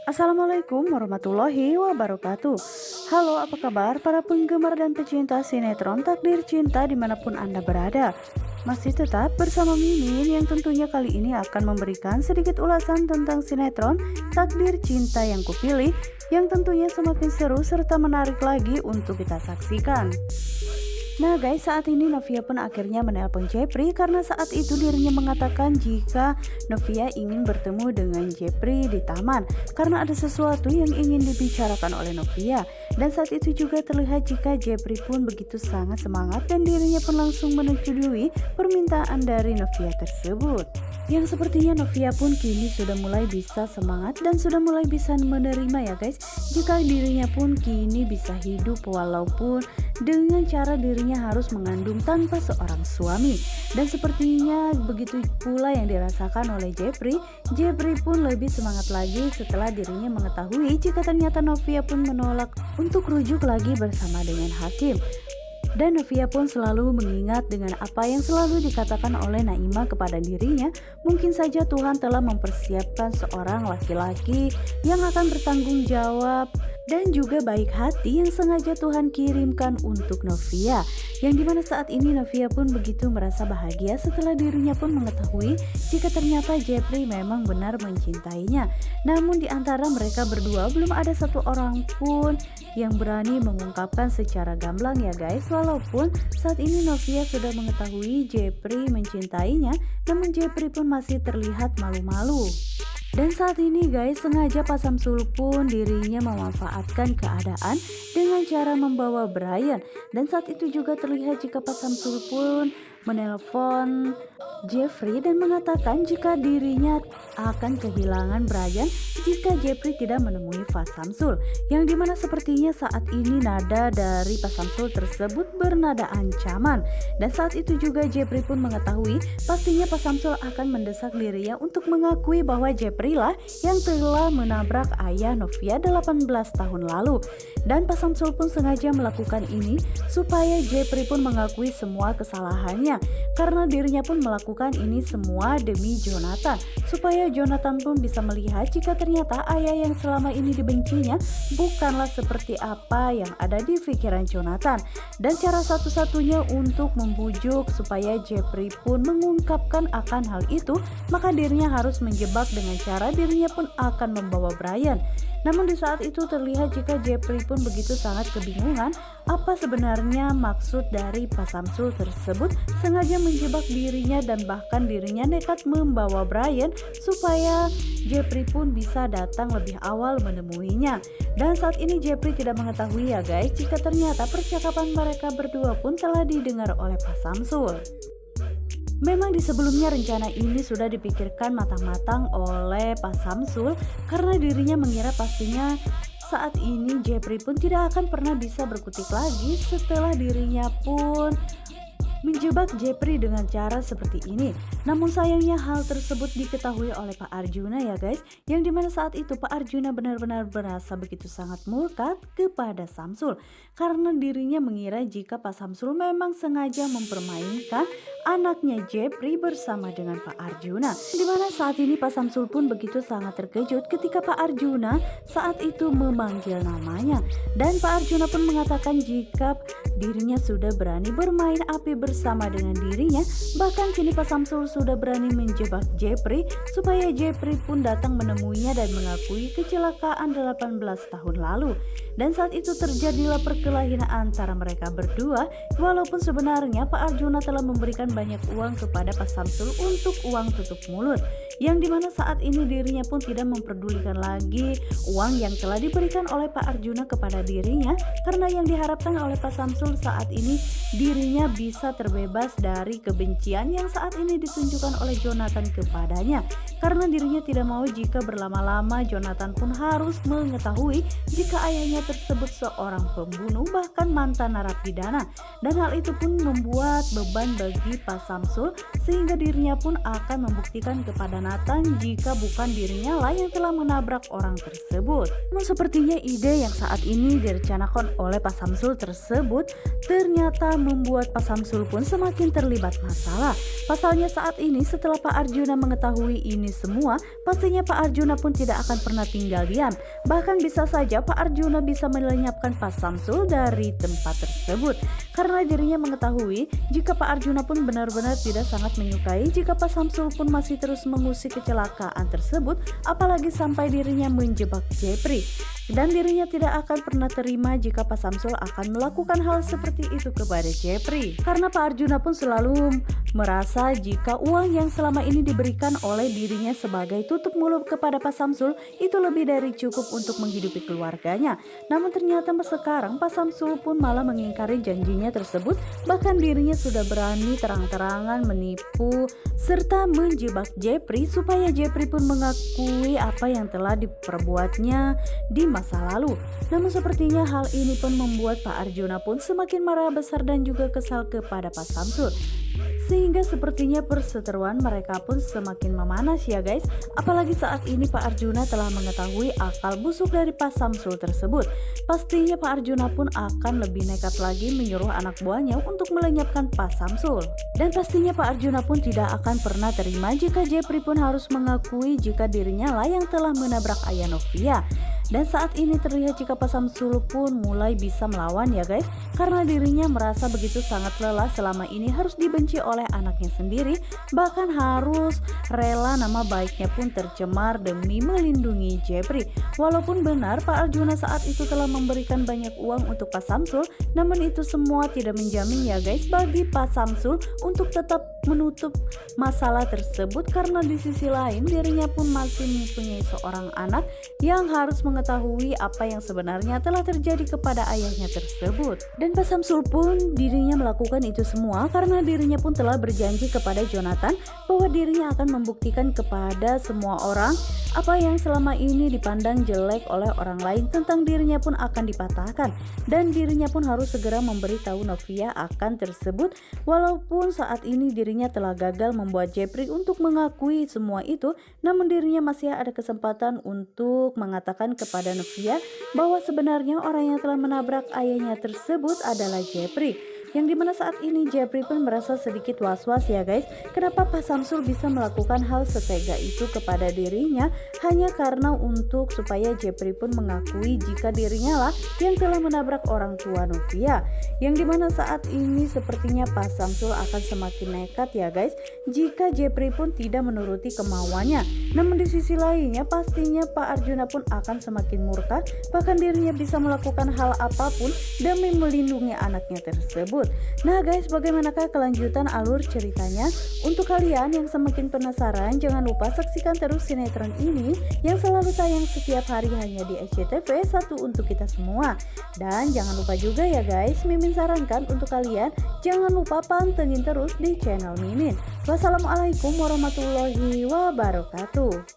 Assalamualaikum warahmatullahi wabarakatuh. Halo, apa kabar para penggemar dan pecinta sinetron Takdir Cinta dimanapun Anda berada? Masih tetap bersama Mimin yang tentunya kali ini akan memberikan sedikit ulasan tentang sinetron Takdir Cinta yang kupilih, yang tentunya semakin seru serta menarik lagi untuk kita saksikan. Nah guys, saat ini Novia pun akhirnya menelpon Jepri karena saat itu dirinya mengatakan jika Novia ingin bertemu dengan Jepri di taman karena ada sesuatu yang ingin dibicarakan oleh Novia. Dan saat itu juga terlihat jika Jepri pun begitu sangat semangat dan dirinya pun langsung menyetujui permintaan dari Novia tersebut. Yang sepertinya Novia pun kini sudah mulai bisa semangat dan sudah mulai bisa menerima ya guys, jika dirinya pun kini bisa hidup walaupun dengan cara dirinya harus mengandung tanpa seorang suami. Dan sepertinya begitu pula yang dirasakan oleh Jepri. Jepri pun lebih semangat lagi setelah dirinya mengetahui jika ternyata Novia pun menolak untuk rujuk lagi bersama dengan Hakim. Dan Novia pun selalu mengingat dengan apa yang selalu dikatakan oleh Naima kepada dirinya. Mungkin saja Tuhan telah mempersiapkan seorang laki-laki yang akan bertanggung jawab dan juga baik hati yang sengaja Tuhan kirimkan untuk Novia. Yang dimana saat ini Novia pun begitu merasa bahagia setelah dirinya pun mengetahui jika ternyata Jepri memang benar mencintainya. Namun di antara mereka berdua belum ada satu orang pun yang berani mengungkapkan secara gamblang ya guys. Walaupun saat ini Novia sudah mengetahui Jepri mencintainya, namun Jepri pun masih terlihat malu-malu. Dan saat ini guys, sengaja Pak Samsul pun dirinya memanfaatkan keadaan dengan cara membawa Brian. Dan saat itu juga terlihat jika Pak Samsul pun menelpon Jeffrey dan mengatakan jika dirinya akan kehilangan Brian jika Jeffrey tidak menemui Pak Samsul. Yang dimana sepertinya saat ini nada dari Pak Samsul tersebut bernada ancaman. Dan saat itu juga Jeffrey pun mengetahui pastinya Pak Samsul akan mendesak dirinya untuk mengakui bahwa Jeffrey lah yang telah menabrak ayah Novia 18 tahun lalu. Dan Pak Samsul pun sengaja melakukan ini supaya Jeffrey pun mengakui semua kesalahannya, karena dirinya pun melakukan ini semua demi Jonathan, supaya Jonathan pun bisa melihat jika ternyata ayah yang selama ini dibencinya bukanlah seperti apa yang ada di pikiran Jonathan. Dan cara satu-satunya untuk membujuk supaya Jeffrey pun mengungkapkan akan hal itu, maka dirinya harus menjebak dengan cara dirinya pun akan membawa Brian. Namun di saat itu terlihat jika Jeffrey pun begitu sangat kebingungan apa sebenarnya maksud dari Pak Samsul tersebut, sengaja menjebak dirinya dan bahkan dirinya nekat membawa Brian supaya Jeffrey pun bisa datang lebih awal menemuinya. Dan saat ini Jeffrey tidak mengetahui ya guys jika ternyata percakapan mereka berdua pun telah didengar oleh Pak Samsul. Memang di sebelumnya rencana ini sudah dipikirkan matang-matang oleh Pak Samsul karena dirinya mengira pastinya saat ini Jeffrey pun tidak akan pernah bisa berkutik lagi setelah dirinya pun menjebak Jeffrey dengan cara seperti ini. Namun sayangnya hal tersebut diketahui oleh Pak Arjuna ya guys, yang dimana saat itu Pak Arjuna benar-benar berasa begitu sangat murka kepada Samsul karena dirinya mengira jika Pak Samsul memang sengaja mempermainkan anaknya Jeffrey bersama dengan Pak Arjuna. Dimana saat ini Pak Samsul pun begitu sangat terkejut ketika Pak Arjuna saat itu memanggil namanya. Dan Pak Arjuna pun mengatakan jika dirinya sudah berani bermain api bersama dengan dirinya, bahkan kini Pak Samsul sudah berani menjebak Jeffrey supaya Jeffrey pun datang menemuinya dan mengakui kecelakaan 18 tahun lalu. Dan saat itu terjadilah perkelahian antara mereka berdua, walaupun sebenarnya Pak Arjuna telah memberikan banyak uang kepada Pak Samsul untuk uang tutup mulut, yang dimana saat ini dirinya pun tidak memperdulikan lagi uang yang telah diberikan oleh Pak Arjuna kepada dirinya, karena yang diharapkan oleh Pak Samsul saat ini dirinya bisa terbebas dari kebencian yang saat ini ditunjukkan oleh Jonathan kepadanya, karena dirinya tidak mau jika berlama-lama Jonathan pun harus mengetahui jika ayahnya tersebut seorang pembunuh bahkan mantan narapidana. Dan hal itu pun membuat beban bagi Pak Samsul, sehingga dirinya pun akan membuktikan kepada Nathan jika bukan dirinya lah yang telah menabrak orang tersebut. Namun sepertinya ide yang saat ini direncanakan oleh Pak Samsul tersebut ternyata membuat Pak Samsul pun semakin terlibat masalah. Pasalnya saat ini setelah Pak Arjuna mengetahui ini semua, pastinya Pak Arjuna pun tidak akan pernah tinggal diam. Bahkan bisa saja Pak Arjuna bisa melenyapkan Pak Samsul dari tempat tersebut, karena dirinya mengetahui jika Pak Arjuna pun benar-benar tidak sangat menyukai jika Pak Samsul pun masih terus mengusik kecelakaan tersebut, apalagi sampai dirinya menjebak Jepri. Dan dirinya tidak akan pernah terima jika Pak Samsul akan melakukan hal seperti itu kepada Jepri. Karena Pak Arjuna pun selalu merasa jika uang yang selama ini diberikan oleh dirinya sebagai tutup mulut kepada Pak Samsul itu lebih dari cukup untuk menghidupi keluarganya. Namun ternyata sekarang Pak Samsul pun malah mengingkari janjinya tersebut. Bahkan dirinya sudah berani terang-terangan menipu serta menjebak Jepri supaya Jepri pun mengakui apa yang telah diperbuatnya di masa lalu. Namun sepertinya hal ini pun membuat Pak Arjuna pun semakin marah besar dan juga kesal kepada Pak Samsul. Sehingga sepertinya perseteruan mereka pun semakin memanas ya guys. Apalagi saat ini Pak Arjuna telah mengetahui akal busuk dari Pak Samsul tersebut. Pastinya Pak Arjuna pun akan lebih nekat lagi menyuruh anak buahnya untuk melenyapkan Pak Samsul. Dan pastinya Pak Arjuna pun tidak akan pernah terima jika Jepri pun harus mengakui jika dirinya lah yang telah menabrak ayah Novia. Dan saat ini terlihat jika Pak Samsul pun mulai bisa melawan ya guys, karena dirinya merasa begitu sangat lelah selama ini harus dibenci oleh anaknya sendiri, bahkan harus rela nama baiknya pun tercemar demi melindungi Jepri. Walaupun benar Pak Arjuna saat itu telah memberikan banyak uang untuk Pak Samsul, namun itu semua tidak menjamin ya guys bagi Pak Samsul untuk tetap menutup masalah tersebut, karena di sisi lain dirinya pun masih mempunyai seorang anak yang harus mengetahui apa yang sebenarnya telah terjadi kepada ayahnya tersebut. Dan Pak Samsul pun dirinya melakukan itu semua karena dirinya pun telah berjanji kepada Jonathan bahwa dirinya akan membuktikan kepada semua orang apa yang selama ini dipandang jelek oleh orang lain tentang dirinya pun akan dipatahkan, dan dirinya pun harus segera memberitahu Novia akan tersebut. Walaupun saat ini dirinya telah gagal membuat Jepri untuk mengakui semua itu, namun dirinya masih ada kesempatan untuk mengatakan kepada Novia bahwa sebenarnya orang yang telah menabrak ayahnya tersebut adalah Jepri. Yang dimana saat ini Jepri pun merasa sedikit was-was ya guys, kenapa Pak Samsul bisa melakukan hal setega itu kepada dirinya hanya karena untuk supaya Jepri pun mengakui jika dirinya lah yang telah menabrak orang tua Novia. Yang dimana saat ini sepertinya Pak Samsul akan semakin nekat ya guys jika Jepri pun tidak menuruti kemauannya. Namun di sisi lainnya pastinya Pak Arjuna pun akan semakin murka, bahkan dirinya bisa melakukan hal apapun demi melindungi anaknya tersebut. Nah guys, bagaimanakah kelanjutan alur ceritanya? Untuk kalian yang semakin penasaran, jangan lupa saksikan terus sinetron ini yang selalu tayang setiap hari hanya di SCTV 1 untuk kita semua. Dan jangan lupa juga ya guys, Mimin sarankan untuk kalian jangan lupa pantengin terus di channel Mimin. Wassalamualaikum warahmatullahi wabarakatuh.